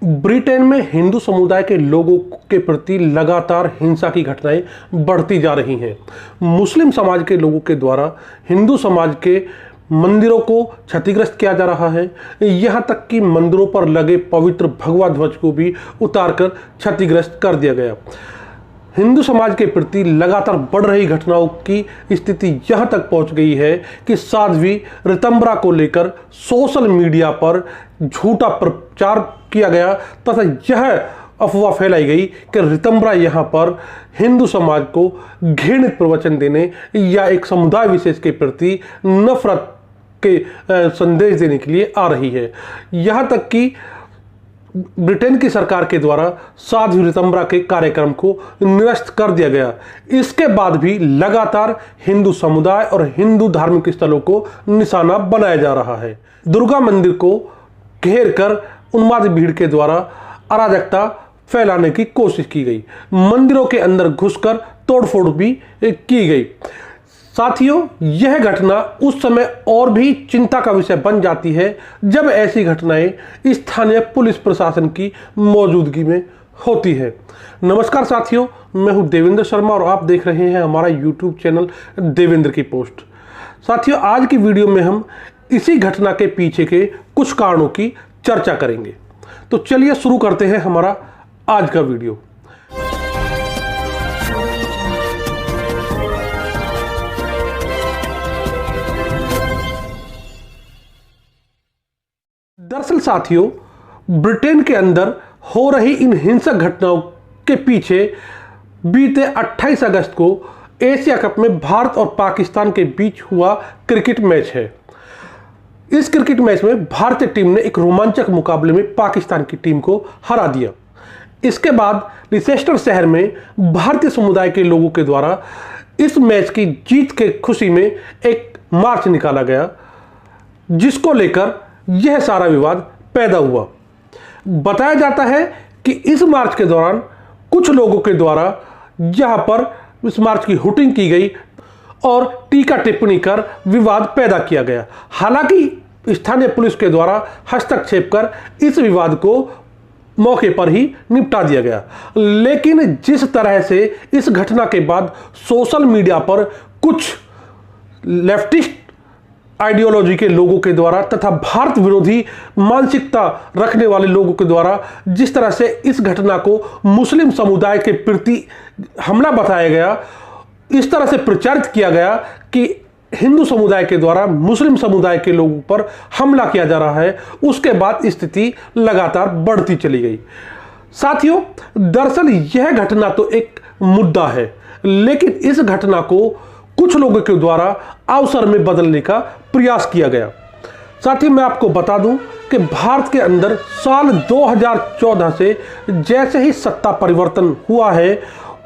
Britain में हिंदू समुदाय के लोगों के प्रति लगातार हिंसा की घटनाएं बढ़ती जा रही हैं। मुस्लिम समाज के लोगों के द्वारा हिंदू समाज के मंदिरों को क्षतिग्रस्त किया जा रहा है। यहां तक कि मंदिरों पर लगे पवित्र भगवा ध्वज को भी उतारकर क्षतिग्रस्त कर दिया गया। हिंदू समाज के प्रति लगातार बढ़ रही घटनाओं की स्थिति यहां तक पहुंच गई है कि साध्वी ऋतंबरा को लेकर सोशल मीडिया पर झूठा प्रचार किया गया तथा यह अफवाह फैलाई गई कि ऋतंबरा यहां पर हिंदू समाज को घृणित प्रवचन देने या एक समुदाय विशेष के प्रति नफरत के संदेश देने के लिए आ रही है। यहां तक कि ब्रिटेन की सरकार के द्वारा साध्वी ऋतंबरा के कार्यक्रम को निरस्त कर दिया गया। इसके बाद भी लगातार हिंदू समुदाय और हिंदू धार्मिक स्थलों को निशाना बनाया जा रहा है। दुर्गा मंदिर को घेर कर उन्माद भीड़ के द्वारा अराजकता फैलाने की कोशिश की गई। मंदिरों के अंदर घुसकर तोड़फोड़ भी की गई। साथियों, यह घटना उस समय और भी चिंता का विषय बन जाती है जब ऐसी घटनाएं स्थानीय पुलिस प्रशासन की मौजूदगी में होती है। नमस्कार साथियों, मैं हूं देवेंद्र शर्मा और आप देख रहे हैं हमारा YouTube चैनल देवेंद्र की पोस्ट। साथियों, आज की वीडियो में हम इसी घटना के पीछे के कुछ कारणों की चर्चा करेंगे। तो चलिए शुरू करते हैं हमारा आज का वीडियो। दरअसल साथियों, ब्रिटेन के अंदर हो रही इन हिंसक घटनाओं के पीछे बीते 28 अगस्त को एशिया कप में भारत और पाकिस्तान के बीच हुआ क्रिकेट मैच है। इस क्रिकेट मैच में भारतीय टीम ने एक रोमांचक मुकाबले में पाकिस्तान की टीम को हरा दिया। इसके बाद लिसेस्टर शहर में भारतीय समुदाय के लोगों के द्वारा इस मैच की जीत के खुशी में एक मार्च निकाला गया, जिसको लेकर यह सारा विवाद पैदा हुआ। बताया जाता है कि इस मार्च के दौरान कुछ लोगों के द्वारा यहां पर इस मार्च की हुटिंग की गई और टीका टिप्पणी कर विवाद पैदा किया गया। हालांकि स्थानीय पुलिस के द्वारा हस्तक्षेप कर इस विवाद को मौके पर ही निपटा दिया गया। लेकिन जिस तरह से इस घटना के बाद सोशल मीडिया पर कुछ लेफ्टिस्ट आइडियोलॉजी के लोगों के द्वारा तथा भारत विरोधी मानसिकता रखने वाले लोगों के द्वारा जिस तरह से इस घटना को मुस्लिम समुदाय के प्रति हमला बताया गया, इस तरह से प्रचारित किया गया कि हिंदू समुदाय के द्वारा मुस्लिम समुदाय के लोगों पर हमला किया जा रहा है, उसके बाद स्थिति लगातार बढ़ती चली गई। साथियों, दरअसल यह घटना तो एक मुद्दा है, लेकिन इस घटना को कुछ लोगों के द्वारा अवसर में बदलने का प्रयास किया गया। साथियों, मैं आपको बता दूं कि भारत के अंदर साल 2014 से जैसे ही सत्ता परिवर्तन हुआ है,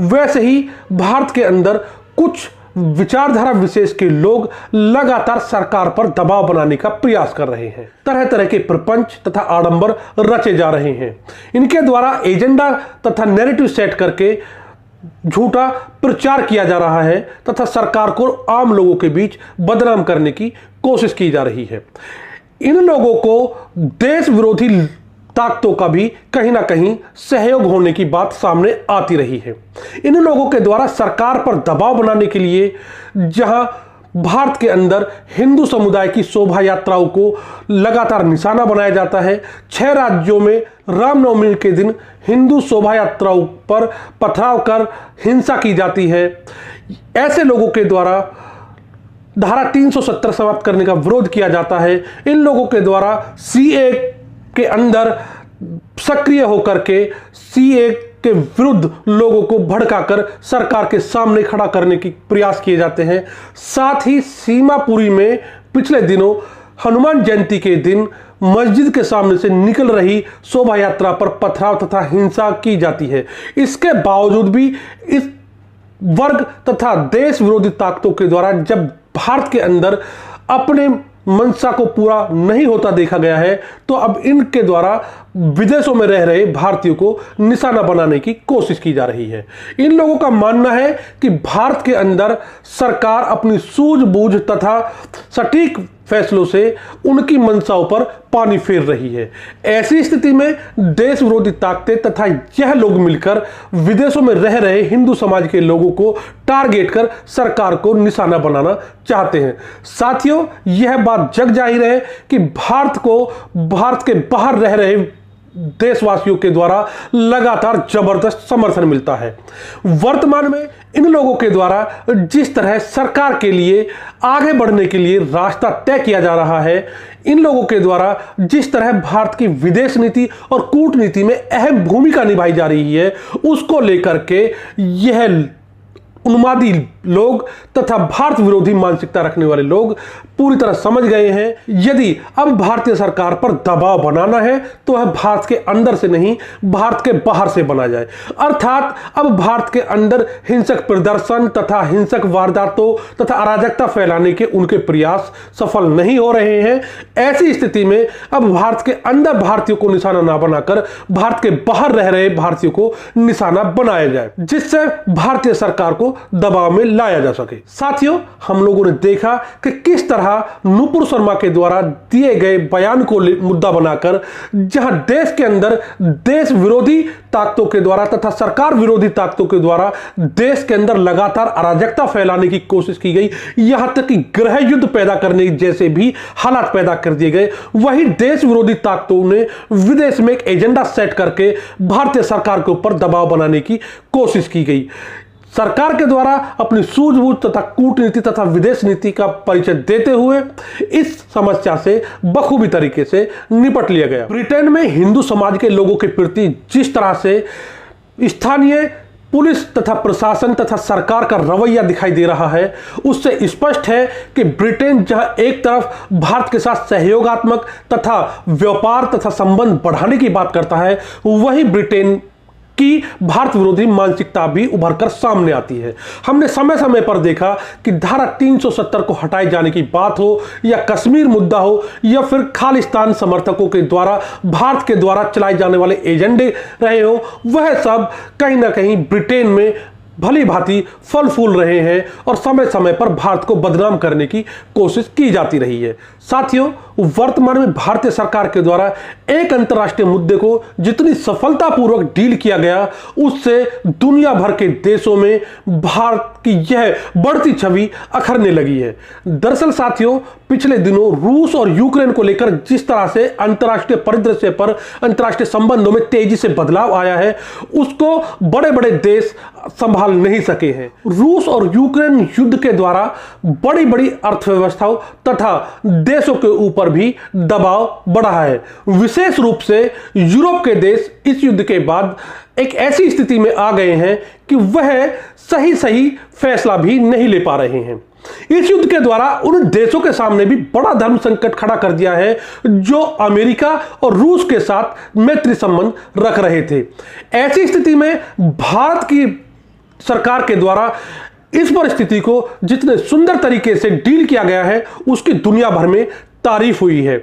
वैसे ही भारत के अंदर कुछ विचारधारा विशेष के लोग लगातार सरकार पर दबाव बनाने का प्रयास कर रहे हैं। तरह तरह के प्रपंच तथा आडंबर रचे जा रहे हैं। इनके द्वारा एजेंडा तथा नैरेटिव सेट करके झूठा प्रचार किया जा रहा है तथा सरकार को आम लोगों के बीच बदनाम करने की कोशिश की जा रही है। इन लोगों को देश विरोधी ताकतों का भी कहीं ना कहीं सहयोग होने की बात सामने आती रही है। इन लोगों के द्वारा सरकार पर दबाव बनाने के लिए जहां भारत के अंदर हिंदू समुदाय की शोभा यात्राओं को लगातार निशाना बनाया जाता है। 6 राज्यों में रामनवमी के दिन हिंदू शोभा यात्राओं पर पथराव कर हिंसा की जाती है। ऐसे लोगों के द्वारा धारा 370 समाप्त करने का विरोध किया जाता है। इन लोगों के द्वारा सीए के अंदर सक्रिय होकर के सीए के विरुद्ध लोगों को भड़काकर सरकार के सामने खड़ा करने की प्रयास किए जाते हैं। साथ ही सीमापुरी में पिछले दिनों हनुमान जयंती के दिन मस्जिद के सामने से निकल रही शोभा यात्रा पर पथराव तथा हिंसा की जाती है। इसके बावजूद भी इस वर्ग तथा देश विरोधी ताकतों के द्वारा जब भारत के अंदर अपने मंशा को पूरा नहीं होता देखा गया है, तो अब इनके द्वारा विदेशों में रह रहे भारतीयों को निशाना बनाने की कोशिश की जा रही है। इन लोगों का मानना है कि भारत के अंदर सरकार अपनी सूझबूझ तथा सटीक फैसलों से उनकी मंशाओं पर पानी फेर रही है। ऐसी स्थिति में देश विरोधी ताकतें तथा यह लोग मिलकर विदेशों में रह रहे हिंदू समाज के लोगों को टारगेट कर सरकार को निशाना बनाना चाहते हैं। साथियों, यह बात जग जाहिर है कि भारत के बाहर रह रहे देशवासियों के द्वारा लगातार जबरदस्त समर्थन मिलता है। वर्तमान में इन लोगों के द्वारा जिस तरह सरकार के लिए आगे बढ़ने के लिए रास्ता तय किया जा रहा है, इन लोगों के द्वारा जिस तरह भारत की विदेश नीति और कूटनीति में अहम भूमिका निभाई जा रही है, उसको लेकर के यह उन्मादी लोग तथा भारत विरोधी मानसिकता रखने वाले लोग पूरी तरह समझ गए हैं, यदि अब भारतीय सरकार पर दबाव बनाना है तो वह भारत के अंदर से नहीं, भारत के बाहर से बना जाए। अर्थात अब भारत के अंदर हिंसक प्रदर्शन तथा हिंसक वारदातों तथा अराजकता फैलाने के उनके प्रयास सफल नहीं हो रहे हैं। ऐसी स्थिति में अब भारत के अंदर भारतीयों को निशाना ना बनाकर भारत के बाहर रह रहे भारतीयों को निशाना बनाया जाए, जिससे भारतीय सरकार को दबाव में लाया जा सके। साथियों, हम लोगों ने देखा कि किस तरह नुपुर शर्मा के द्वारा दिए गए बयान को मुद्दा बनाकर जहां देश के अंदर देश विरोधी ताकतों के द्वारा तथा सरकार विरोधी ताकतों के द्वारा देश के अंदर लगातार अराजकता फैलाने की कोशिश की गई, यहां तक कि गृह युद्ध पैदा करने जैसे भी हालात पैदा कर दिए गए, वही देश विरोधी ताकतों ने विदेश में एक एजेंडा सेट करके भारतीय सरकार के ऊपर दबाव बनाने की कोशिश की गई। सरकार के द्वारा अपनी सूझबूझ तथा कूटनीति तथा विदेश नीति का परिचय देते हुए इस समस्या से बखूबी तरीके से निपट लिया गया। ब्रिटेन में हिंदू समाज के लोगों के प्रति जिस तरह से स्थानीय पुलिस तथा प्रशासन तथा सरकार का रवैया दिखाई दे रहा है, उससे स्पष्ट है कि ब्रिटेन जहां एक तरफ भारत के साथ सहयोगात्मक तथा व्यापार तथा संबंध बढ़ाने की बात करता है, वहीं ब्रिटेन की भारत विरोधी मानसिकता भी उभरकर सामने आती है। हमने समय समय पर देखा कि धारा 370 को हटाए जाने की बात हो या कश्मीर मुद्दा हो या फिर खालिस्तान समर्थकों के द्वारा भारत के द्वारा चलाए जाने वाले एजेंडे रहे हो, वह सब कहीं ना कहीं ब्रिटेन में भली भांति फल फूल रहे हैं और समय समय पर भारत को बदनाम करने की कोशिश की जाती रही है। साथियों, वर्तमान में भारतीय सरकार के द्वारा एक अंतर्राष्ट्रीय मुद्दे को जितनी सफलतापूर्वक डील किया गया, उससे दुनिया भर के देशों में भारत की यह बढ़ती छवि अखरने लगी है। दरअसल साथियों, पिछले दिनों रूस और यूक्रेन को लेकर जिस तरह से अंतर्राष्ट्रीय परिदृश्य पर अंतर्राष्ट्रीय संबंधों में तेजी से बदलाव आया है, उसको बड़े बड़े देश संभाल नहीं सके हैं। रूस और यूक्रेन युद्ध के द्वारा बड़ी बड़ी अर्थव्यवस्थाओं तथा देशों के ऊपर भी दबाव बढ़ा है। विशेष रूप से यूरोप के देश इस युद्ध के बाद एक ऐसी स्थिति में आ गए हैं कि वह सही फैसला भी नहीं ले पा रहे हैं। इस युद्ध के द्वारा उन देशों के सामने भी बड़ा धर्म संकट खड़ा कर दिया है जो अमेरिका और रूस के साथ मैत्री संबंध रख रहे थे। ऐसी स्थिति में भारत की सरकार के द्वारा इस परिस्थिति को जितने सुंदर तरीके से डील किया गया है, उसकी दुनिया भर में तारीफ हुई है।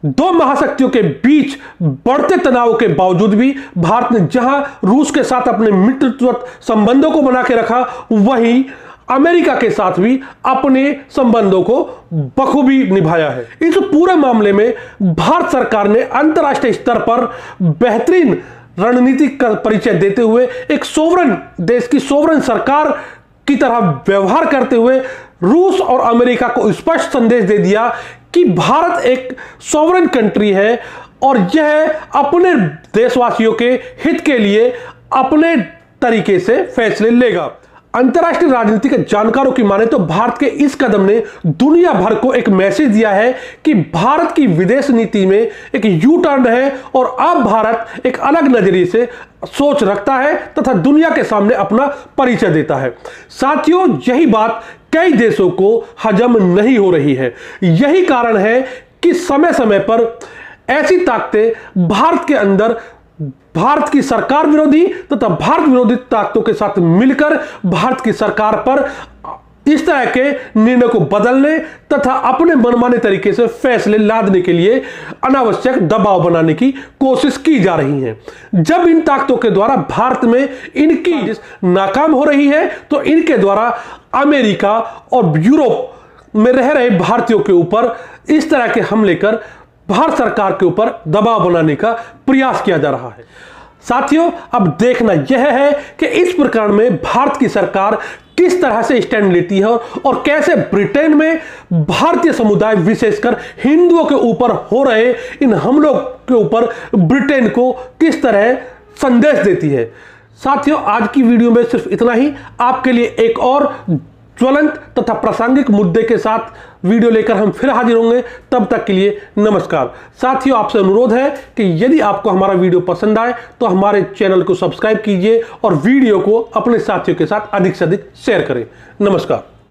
दो महाशक्तियों के बीच बढ़ते तनाव के बावजूद भी भारत ने जहां रूस के साथ अपने मित्रत्व संबंधों को बना के रखा, वहीं अमेरिका के साथ भी अपने संबंधों को बखूबी निभाया है। इस पूरे मामले में भारत सरकार ने अंतर्राष्ट्रीय स्तर पर बेहतरीन रणनीति का परिचय देते हुए एक सोवरन देश की सोवरन सरकार की तरह व्यवहार करते हुए रूस और अमेरिका को स्पष्ट संदेश दे दिया कि भारत एक सोवरन कंट्री है और यह अपने देशवासियों के हित के लिए अपने तरीके से फैसले लेगा। अंतर्राष्ट्रीय राजनीति के जानकारों की माने तो भारत के इस कदम ने दुनिया भर को एक मैसेज दिया है कि भारत की विदेश नीति में एक यू टर्न है और अब भारत एक अलग नजरिए से सोच रखता है तथा दुनिया के सामने अपना परिचय देता है। साथियों, यही बात कई देशों को हजम नहीं हो रही है। यही कारण है कि समय समय पर ऐसी ताकतें भारत के अंदर भारत की सरकार विरोधी तथा भारत विरोधी ताकतों के साथ मिलकर भारत की सरकार पर इस तरह के निर्णय को बदलने तथा अपने मनमाने तरीके से फैसले लादने के लिए अनावश्यक दबाव बनाने की कोशिश की जा रही है। जब इन ताकतों के द्वारा भारत में इनकी नाकाम हो रही है, तो इनके द्वारा अमेरिका और यूरोप में रह रहे भारतीयों के ऊपर इस तरह के हमले कर भारत सरकार के ऊपर दबाव बनाने का प्रयास किया जा रहा है। साथियों, अब देखना यह है कि इस प्रकरण में भारत की सरकार किस तरह से स्टैंड लेती है और कैसे ब्रिटेन में भारतीय समुदाय विशेषकर हिंदुओं के ऊपर हो रहे इन हमलों के ऊपर ब्रिटेन को किस तरह संदेश देती है। साथियों, आज की वीडियो में सिर्फ इतना ही। आपके लिए एक और ज्वलंत तथा प्रासंगिक मुद्दे के साथ वीडियो लेकर हम फिर हाजिर होंगे। तब तक के लिए नमस्कार। साथियों, आपसे अनुरोध है कि यदि आपको हमारा वीडियो पसंद आए तो हमारे चैनल को सब्सक्राइब कीजिए और वीडियो को अपने साथियों के साथ अधिक से अधिक शेयर करें। नमस्कार।